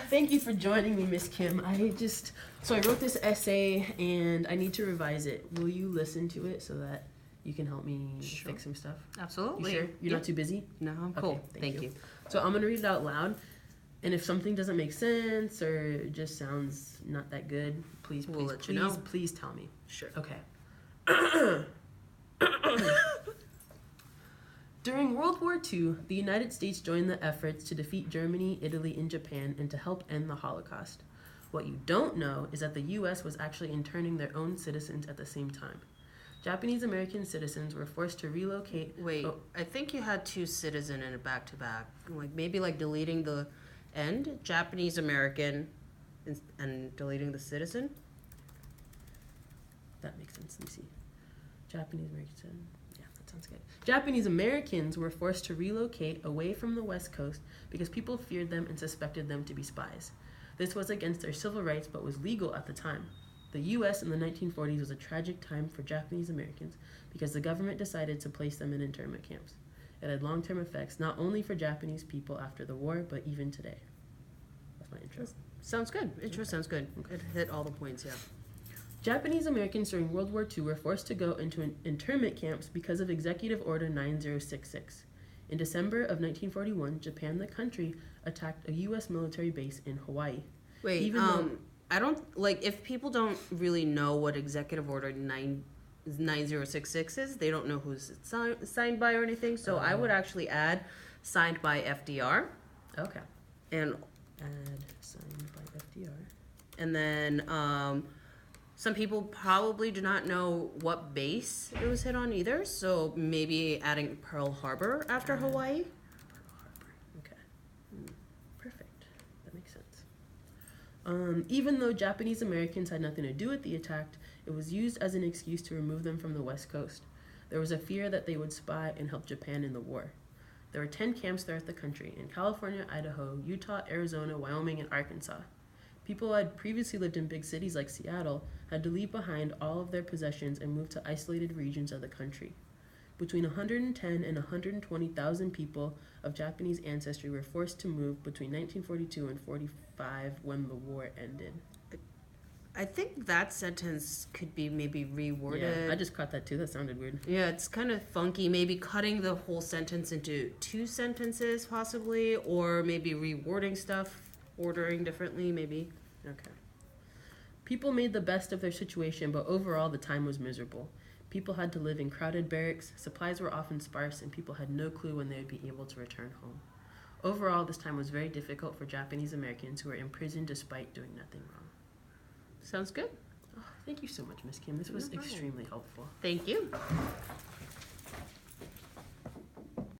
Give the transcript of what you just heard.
Thank you for joining me, Miss Kim. So I wrote this essay and I need to revise it. Will you listen to it so that you can help me fix some stuff? Absolutely. You sure? You're not too busy? No, I'm cool. Okay, Thank you. So I'm gonna read it out loud, and if something doesn't make sense or just sounds not that good, We'll let you know. please tell me. Sure. Okay. During World War II, the United States joined the efforts to defeat Germany, Italy, and Japan and to help end the Holocaust. What you don't know is that the US was actually interning their own citizens at the same time. Japanese American citizens were forced to relocate. Wait, I think you had two citizen in a back-to-back. Like maybe like deleting the end, Japanese American, and deleting the citizen. That makes sense. Let me see. Japanese American. Yeah, that sounds good. Japanese Americans were forced to relocate away from the West Coast because people feared them and suspected them to be spies. This was against their civil rights but was legal at the time. The U.S. in the 1940s was a tragic time for Japanese Americans because the government decided to place them in internment camps. It had long-term effects not only for Japanese people after the war, but even today. That's my intro. Sounds good. Intro sounds good. It hit all the points, yeah. Japanese Americans during World War II were forced to go into internment camps because of Executive Order 9066. In December of 1941, Japan, the country, attacked a U.S. military base in Hawaii. Wait, I don't, like, if people don't really know what Executive Order 9066 is, they don't know who's it signed by or anything, so I would actually add signed by FDR. Okay. And Add signed by FDR. And then some people probably do not know what base it was hit on either, so maybe adding Pearl Harbor after Hawaii. Pearl Harbor. Okay. Perfect. That makes sense. Even though Japanese Americans had nothing to do with the attack, it was used as an excuse to remove them from the West Coast. There was a fear that they would spy and help Japan in the war. There were 10 camps throughout the country in California, Idaho, Utah, Arizona, Wyoming, and Arkansas. People who had previously lived in big cities like Seattle had to leave behind all of their possessions and move to isolated regions of the country. Between 110 and 120,000 people of Japanese ancestry were forced to move between 1942 and 45 when the war ended. I think that sentence could be maybe reworded. Yeah, I just caught that too. That sounded weird. Yeah, it's kind of funky. Maybe cutting the whole sentence into two sentences, possibly, or maybe rewording stuff, ordering differently, maybe. Okay. People made the best of their situation, but overall the time was miserable. People had to live in crowded barracks, supplies were often sparse, and people had no clue when they would be able to return home. Overall, this time was very difficult for Japanese Americans who were imprisoned despite doing nothing wrong. Sounds good. Oh, thank you so much, Miss Kim. This was extremely helpful. Thank you.